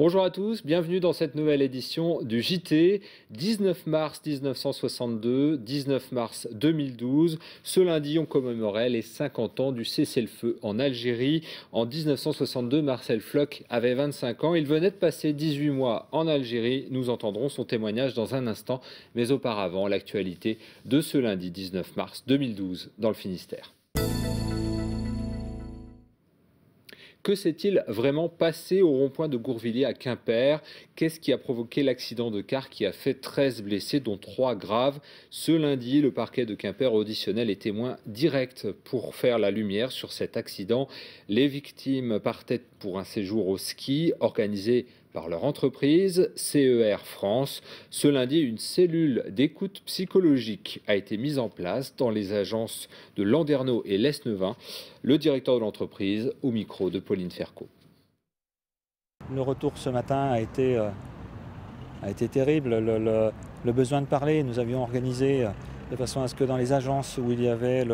Bonjour à tous, bienvenue dans cette nouvelle édition du JT. 19 mars 1962, 19 mars 2012. Ce lundi, on commémorait les 50 ans du cessez-le-feu en Algérie. En 1962, Marcel Floch avait 25 ans. Il venait de passer 18 mois en Algérie. Nous entendrons son témoignage dans un instant. Mais auparavant, l'actualité de ce lundi 19 mars 2012 dans le Finistère. Que s'est-il vraiment passé au rond-point de Gourvilliers à Quimper? Qu'est-ce qui a provoqué l'accident de car qui a fait 13 blessés, dont 3 graves? Ce lundi, le parquet de Quimper auditionnait les témoins directs pour faire la lumière sur cet accident. Les victimes partaient pour un séjour au ski organisé par leur entreprise, CER France. Ce lundi, une cellule d'écoute psychologique a été mise en place dans les agences de Landerneau et Lesneven. Le directeur de l'entreprise, au micro de Pauline Ferco. Le retour ce matin a été terrible. Le besoin de parler, nous avions organisé de façon à ce que dans les agences où il y avait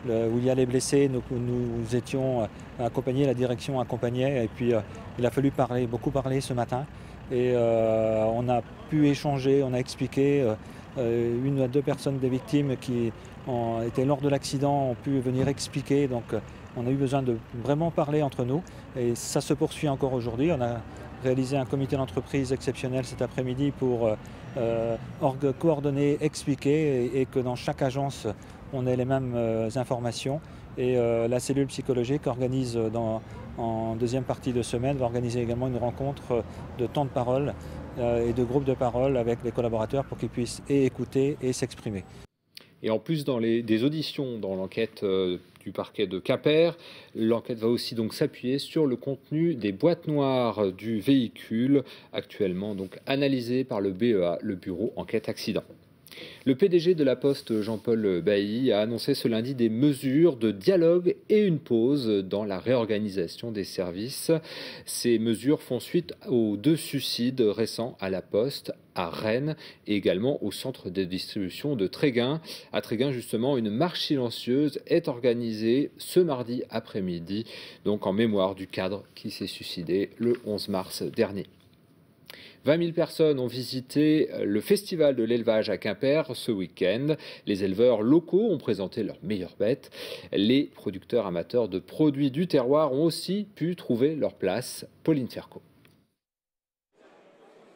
où il y a les blessés, nous étions accompagnés, la direction accompagnait, et puis il a fallu beaucoup parler ce matin. Et on a pu échanger, on a expliqué. Une à deux personnes des victimes qui étaient lors de l'accident ont pu venir expliquer. Donc on a eu besoin de vraiment parler entre nous. Et ça se poursuit encore aujourd'hui. On a réalisé un comité d'entreprise exceptionnel cet après-midi pour coordonner, expliquer et que dans chaque agence, on ait les mêmes informations. Et la cellule psychologique organise en deuxième partie de semaine, va organiser également une rencontre de temps de parole et de groupes de parole avec les collaborateurs pour qu'ils puissent écouter et s'exprimer. Et en plus, des auditions dans l'enquête du parquet de Quimper, l'enquête va aussi donc s'appuyer sur le contenu des boîtes noires du véhicule, actuellement donc analysé par le BEA, le Bureau Enquête Accident. Le PDG de la Poste, Jean-Paul Bailly, a annoncé ce lundi des mesures de dialogue et une pause dans la réorganisation des services. Ces mesures font suite aux 2 suicides récents à la Poste, à Rennes et également au centre de distribution de Tréguin. À Tréguin, justement, une marche silencieuse est organisée ce mardi après-midi, donc en mémoire du cadre qui s'est suicidé le 11 mars dernier. 20 000 personnes ont visité le festival de l'élevage à Quimper ce week-end. Les éleveurs locaux ont présenté leurs meilleures bêtes. Les producteurs amateurs de produits du terroir ont aussi pu trouver leur place. Pauline Ferco.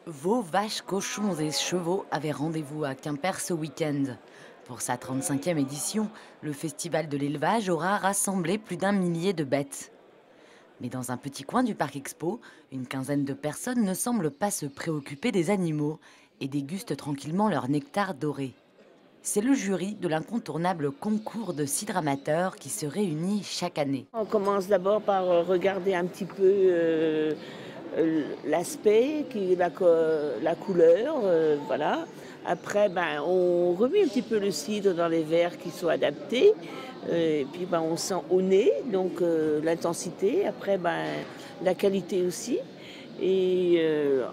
Veaux, vaches, cochons et chevaux avaient rendez-vous à Quimper ce week-end. Pour sa 35e édition, le festival de l'élevage aura rassemblé plus d'1 millier de bêtes. Mais dans un petit coin du parc Expo, une quinzaine de personnes ne semblent pas se préoccuper des animaux et dégustent tranquillement leur nectar doré. C'est le jury de l'incontournable concours de cidre amateur qui se réunit chaque année. On commence d'abord par regarder un petit peu l'aspect, la couleur, voilà. Après, on remet un petit peu le cidre dans les verres qui sont adaptés. Et puis on sent au nez, donc l'intensité, après la qualité aussi, et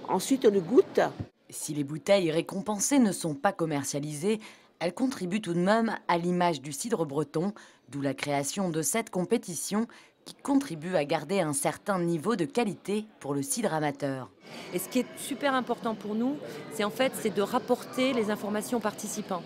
ensuite on le goûte. Si les bouteilles récompensées ne sont pas commercialisées, elles contribuent tout de même à l'image du cidre breton, d'où la création de cette compétition qui contribue à garder un certain niveau de qualité pour le cidre amateur. Et ce qui est super important pour nous, c'est de rapporter les informations aux participants.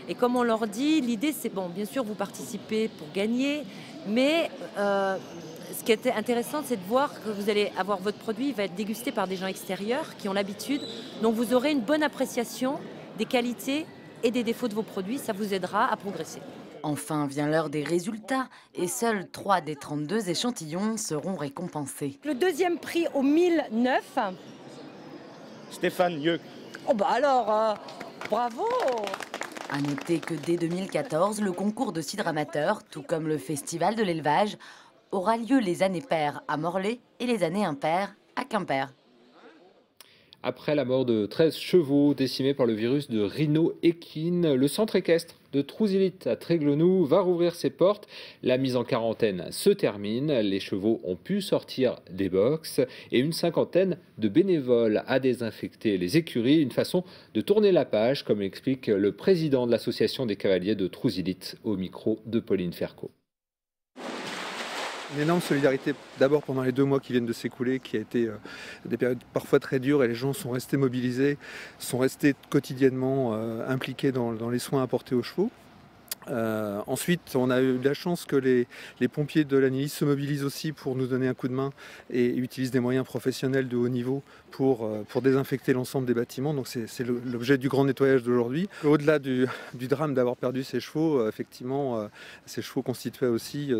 Et comme on leur dit, l'idée c'est bien sûr vous participez pour gagner, mais ce qui est intéressant c'est de voir que vous allez avoir votre produit, il va être dégusté par des gens extérieurs qui ont l'habitude. Donc vous aurez une bonne appréciation des qualités et des défauts de vos produits, ça vous aidera à progresser. Enfin vient l'heure des résultats et seuls 3 des 32 échantillons seront récompensés. Le 2e prix au 1009. Stéphane Yeux. Oh alors, bravo! À noter que dès 2014, le concours de cidre amateur, tout comme le festival de l'élevage, aura lieu les années paires à Morlaix et les années impaires à Quimper. Après la mort de 13 chevaux décimés par le virus de rhino-équine, le centre équestre de Trousillit à Tréglenoux va rouvrir ses portes. La mise en quarantaine se termine. Les chevaux ont pu sortir des box et une cinquantaine de bénévoles a désinfecté les écuries. Une façon de tourner la page, comme explique le président de l'association des cavaliers de Trousillit au micro de Pauline Ferco. Une énorme solidarité, d'abord pendant les 2 mois qui viennent de s'écouler, qui a été des périodes parfois très dures, et les gens sont restés mobilisés, sont restés quotidiennement impliqués dans les soins apportés aux chevaux. Ensuite, on a eu la chance que les pompiers de l'ANILIS se mobilisent aussi pour nous donner un coup de main et utilisent des moyens professionnels de haut niveau pour désinfecter l'ensemble des bâtiments. Donc c'est l'objet du grand nettoyage d'aujourd'hui. Au-delà du drame d'avoir perdu ses chevaux, effectivement, ces chevaux constituaient aussi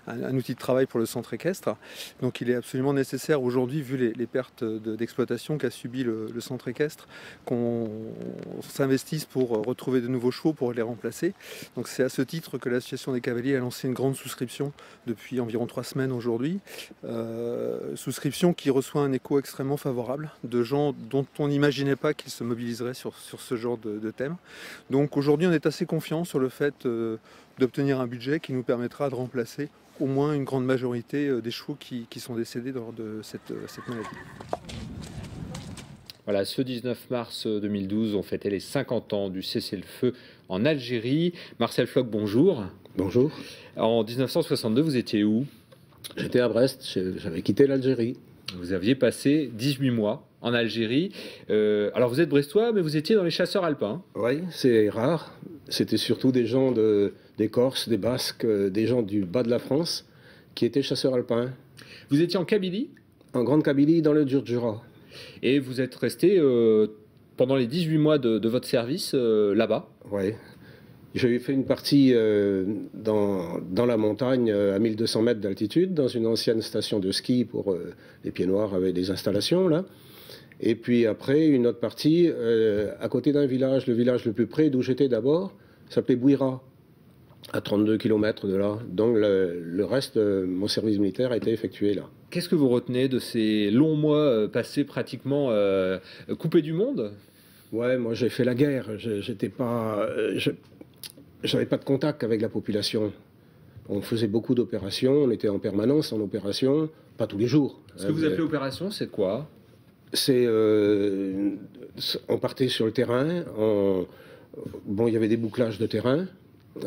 un outil de travail pour le centre équestre. Donc il est absolument nécessaire aujourd'hui, vu les pertes d'exploitation qu'a subi le centre équestre, qu'on s'investisse pour retrouver de nouveaux chevaux pour les remplacer. Donc c'est à ce titre que l'association des cavaliers a lancé une grande souscription depuis environ 3 semaines aujourd'hui. Souscription qui reçoit un écho extrêmement favorable de gens dont on n'imaginait pas qu'ils se mobiliseraient sur ce genre de thème. Donc aujourd'hui on est assez confiant sur le fait d'obtenir un budget qui nous permettra de remplacer au moins une grande majorité des chevaux qui sont décédés lors de cette maladie. Voilà, ce 19 mars 2012, on fêtait les 50 ans du cessez-le-feu en Algérie. Marcel Floch, bonjour. Bonjour. En 1962, vous étiez où? J'étais à Brest, j'avais quitté l'Algérie. Vous aviez passé 18 mois en Algérie. Alors vous êtes brestois, mais vous étiez dans les chasseurs alpins. Oui, c'est rare. C'était surtout des gens des Corses, des Basques, des gens du bas de la France qui étaient chasseurs alpins. Vous étiez en Kabylie? En Grande Kabylie, dans le Djurdjura. Et vous êtes resté pendant les 18 mois de votre service là-bas? Oui. J'avais fait une partie dans la montagne à 1200 mètres d'altitude, dans une ancienne station de ski pour les pieds noirs avec des installations là. Et puis après, une autre partie à côté d'un village, le village le plus près d'où j'étais d'abord, s'appelait Bouira, à 32 km de là. Donc le reste de mon service militaire a été effectué là. Qu'est-ce que vous retenez de ces longs mois passés pratiquement coupés du monde? Ouais, moi j'ai fait la guerre. J'avais pas de contact avec la population. On faisait beaucoup d'opérations, on était en permanence en opération, pas tous les jours. Ce que vous appelez opération, c'est quoi? C'est on partait sur le terrain. Bon, il y avait des bouclages de terrain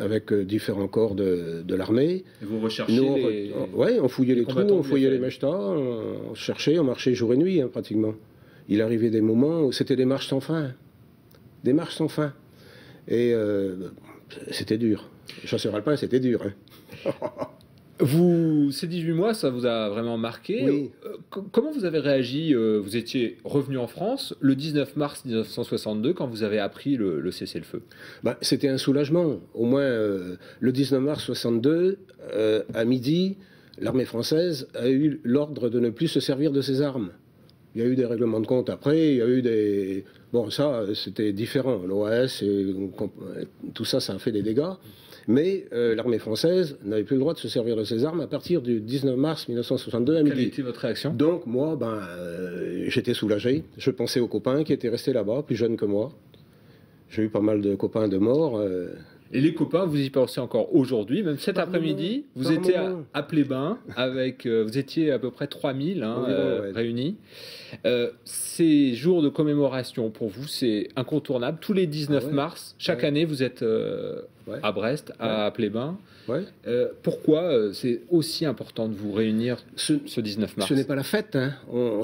avec différents corps de l'armée. Vous recherchiez ouais, on fouillait les trous, on fouillait les mechtas, on cherchait, on marchait jour et nuit pratiquement. Il arrivait des moments où c'était des marches sans fin. Des marches sans fin. Et c'était dur. Chasseur alpin, c'était dur. Hein. Ces 18 mois, ça vous a vraiment marqué. Oui. Comment vous avez réagi? Vous étiez revenu en France le 19 mars 1962 quand vous avez appris le cessez-le-feu. C'était un soulagement. Au moins, le 19 mars 62, à midi, l'armée française a eu l'ordre de ne plus se servir de ses armes. Il y a eu des règlements de compte après, il y a eu des... Bon, ça, c'était différent. L'OAS, tout ça, ça a fait des dégâts. Mais l'armée française n'avait plus le droit de se servir de ses armes à partir du 19 mars 1962 à midi. Quelle était votre réaction? Donc, moi, j'étais soulagé. Je pensais aux copains qui étaient restés là-bas, plus jeunes que moi. J'ai eu pas mal de copains de morts. Et les copains, vous y pensez encore aujourd'hui, même cet après-midi, vous étiez à Plébin, vous étiez à peu près 3000 réunis. Ces jours de commémoration, pour vous, c'est incontournable. Tous les 19 mars, chaque année, vous êtes à Brest, à Plébin. Pourquoi c'est aussi important de vous réunir ce 19 mars? Ce n'est pas la fête, hein.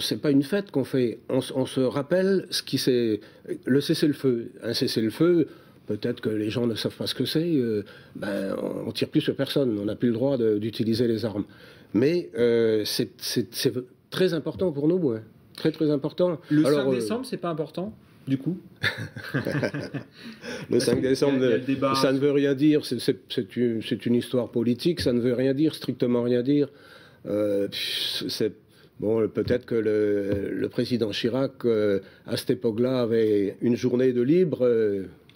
C'est pas une fête qu'on fait. On se rappelle ce qui c'est le cessez-le-feu. Un cessez-le-feu, peut-être que les gens ne savent pas ce que c'est. On tire plus sur personne. On n'a plus le droit d'utiliser les armes. Mais c'est très important pour nous, hein. Très très important. Le 5 décembre, c'est pas important, du coup? Le 5 décembre, ça ne veut rien dire. C'est une histoire politique. Ça ne veut rien dire, strictement rien dire. Bon, peut-être que le président Chirac, à cette époque-là, avait une journée de libre.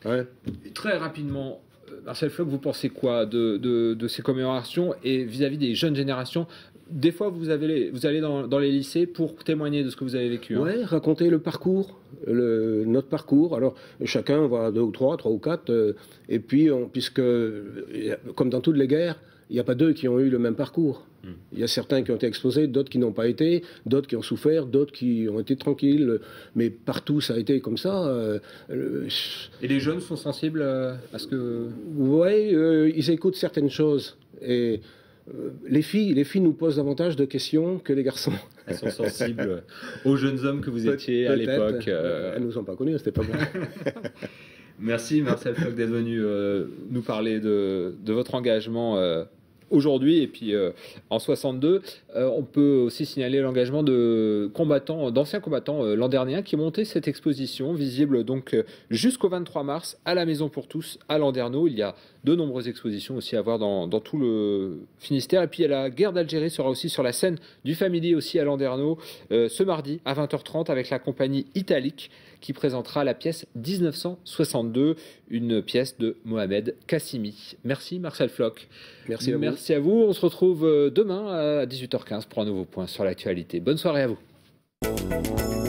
Hein. Très rapidement, Marcel Floch, vous pensez quoi de ces commémorations et vis-à-vis des jeunes générations? Des fois, vous allez dans les lycées pour témoigner de ce que vous avez vécu. Hein. Oui, raconter le parcours, notre parcours. Alors, chacun, on va 2 ou 3 ou 4, et puis, puisque, comme dans toutes les guerres, il n'y a pas 2 qui ont eu le même parcours. Il y a certains qui ont été exposés, d'autres qui n'ont pas été, d'autres qui ont souffert, d'autres qui ont été tranquilles. Mais partout, ça a été comme ça. Et les jeunes sont sensibles à ce que... Oui, ils écoutent certaines choses. Et les filles nous posent davantage de questions que les garçons. Elles sont sensibles aux jeunes hommes que vous étiez à l'époque. Elles ne nous ont pas connus à cette époque-là. Merci Marcel Floch d'être venu nous parler de votre engagement aujourd'hui. Et puis en 62, on peut aussi signaler l'engagement d'anciens combattants landernéens qui montaient cette exposition visible donc jusqu'au 23 mars à la Maison pour tous à Landerneau. Il y a de nombreuses expositions aussi à voir dans tout le Finistère. Et puis la guerre d'Algérie sera aussi sur la scène du Familier aussi à Landerneau ce mardi à 20h30 avec la compagnie Italique qui présentera la pièce 1962, une pièce de Mohamed Kassimi. Merci Marcel Floch. Merci à vous. Merci à vous. On se retrouve demain à 18h15 pour un nouveau point sur l'actualité. Bonne soirée à vous.